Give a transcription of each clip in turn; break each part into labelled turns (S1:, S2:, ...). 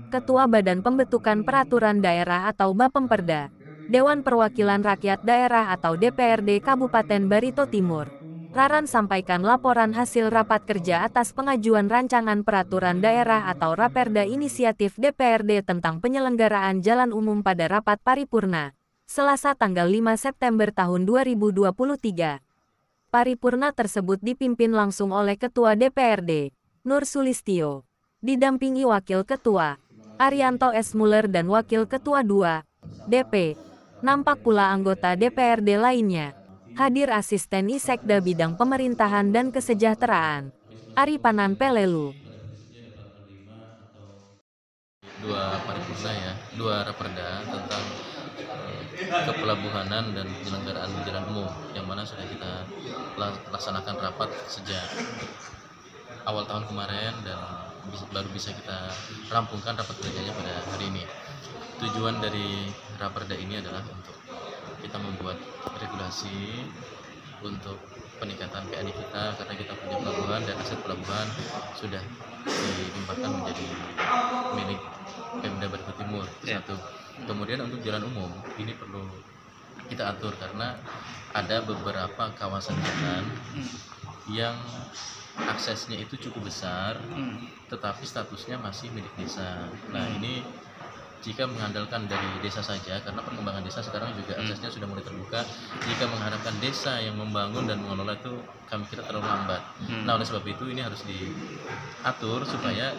S1: Ketua Badan Pembentukan Peraturan Daerah atau Bapemperda, Dewan Perwakilan Rakyat Daerah atau DPRD Kabupaten Barito Timur, Raran sampaikan laporan hasil rapat kerja atas pengajuan rancangan peraturan daerah atau Raperda Inisiatif DPRD tentang penyelenggaraan jalan umum pada rapat paripurna, Selasa tanggal 5 September tahun 2023. Paripurna tersebut dipimpin langsung oleh Ketua DPRD, Nur Sulistyo, didampingi Wakil Ketua, Arianto S. Muller dan Wakil Ketua 2, DP. Nampak pula anggota DPRD lainnya. Hadir Asisten Isekda Bidang Pemerintahan dan Kesejahteraan, Aripanan Pelelu.
S2: Dua paripurna ya, dua raperda tentang kepelabuhanan dan penyelenggaraan jalan umum yang mana sudah kita laksanakan rapat sejak awal tahun kemarin dan baru bisa kita rampungkan rapat kerjanya pada hari ini. Tujuan dari raperda ini adalah untuk kita membuat regulasi untuk peningkatan PAD kita karena kita punya pelabuhan dan aset pelabuhan sudah dilimpahkan menjadi milik Pemda Barito Timur. Satu. Kemudian untuk jalan umum ini perlu kita atur karena ada beberapa kawasan jalan yang aksesnya itu cukup besar tetapi statusnya masih milik desa. Nah, ini jika mengandalkan dari desa saja, karena perkembangan desa sekarang juga aksesnya sudah mulai terbuka, jika mengharapkan desa yang membangun dan mengelola itu kami kira terlalu lambat. Nah, oleh sebab itu ini harus diatur supaya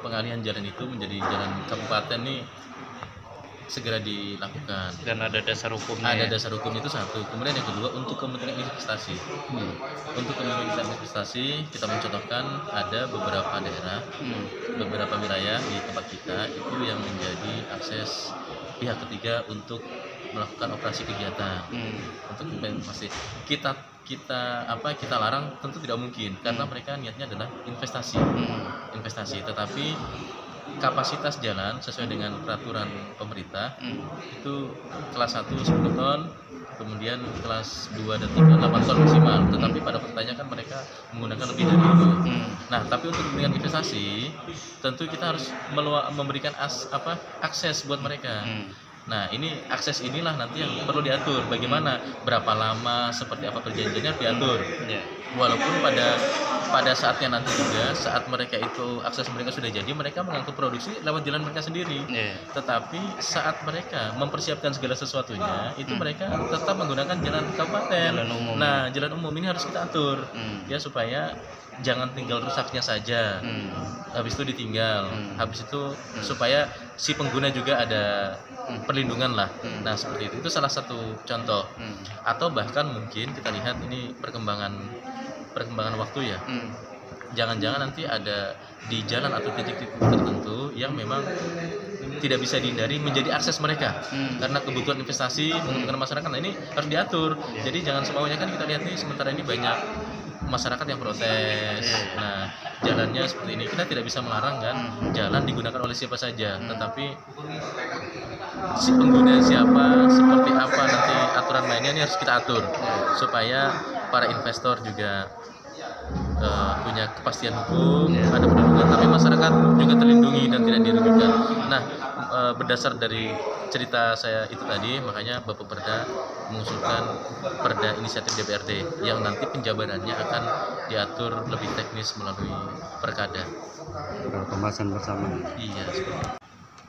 S2: pengalihan jalan itu menjadi jalan kabupaten nih segera dilakukan.
S3: Dan ada dasar hukumnya.
S2: Ada dasar hukum itu satu. Kemudian yang kedua untuk kepentingan investasi. Untuk kepentingan investasi kita mencontohkan ada beberapa daerah, beberapa wilayah di tempat kita itu yang menjadi akses pihak ketiga untuk melakukan operasi kegiatan. Untuk investasi kita larang tentu tidak mungkin karena mereka niatnya adalah investasi. Tetapi kapasitas jalan sesuai dengan peraturan pemerintah itu kelas 1 10 ton, kemudian kelas 2 dan 3 8 ton maksimal, tetapi pada pertanyaan kan mereka menggunakan lebih dari itu. Nah, tapi untuk kepentingan investasi tentu kita harus memberikan akses buat mereka. Nah, ini akses inilah nanti yang perlu diatur. Bagaimana, berapa lama, seperti apa perjanjiannya diatur. Walaupun pada saatnya nanti juga saat mereka itu akses mereka sudah jadi, mereka mengangkut produksi lewat jalan mereka sendiri. Tetapi saat mereka mempersiapkan segala sesuatunya, itu mereka tetap menggunakan jalan kabupaten. Nah, jalan umum ini harus kita atur ya supaya jangan tinggal rusaknya saja. Habis itu ditinggal. Habis itu supaya si pengguna juga ada perlindungan lah. Nah, seperti itu salah satu contoh. Atau bahkan mungkin kita lihat ini perkembangan waktu ya. Jangan-jangan nanti ada di jalan atau titik-titik tertentu yang memang tidak bisa dihindari menjadi akses mereka karena kebutuhan investasi menguntungkan masyarakat. Nah, ini harus diatur. Jadi jangan semaunya, kan kita lihat nih sementara ini banyak masyarakat yang protes. Nah, jalannya seperti ini, kita tidak bisa melarang kan jalan digunakan oleh siapa saja, tetapi si pengguna siapa, seperti apa nanti aturan mainnya ini harus kita atur supaya para investor juga punya kepastian hukum, ada perlindungan, tapi masyarakat juga terlindungi dan tidak dirugikan. Nah, berdasar dari cerita saya itu tadi, makanya Bapak Perda mengusulkan Perda Inisiatif DPRD yang nanti penjabarannya akan diatur lebih teknis melalui Perkada.
S3: Pembahasan bersama.
S2: Iya.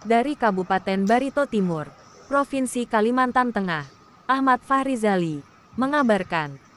S1: Dari Kabupaten Barito Timur, Provinsi Kalimantan Tengah, Ahmad Fahrizali mengabarkan.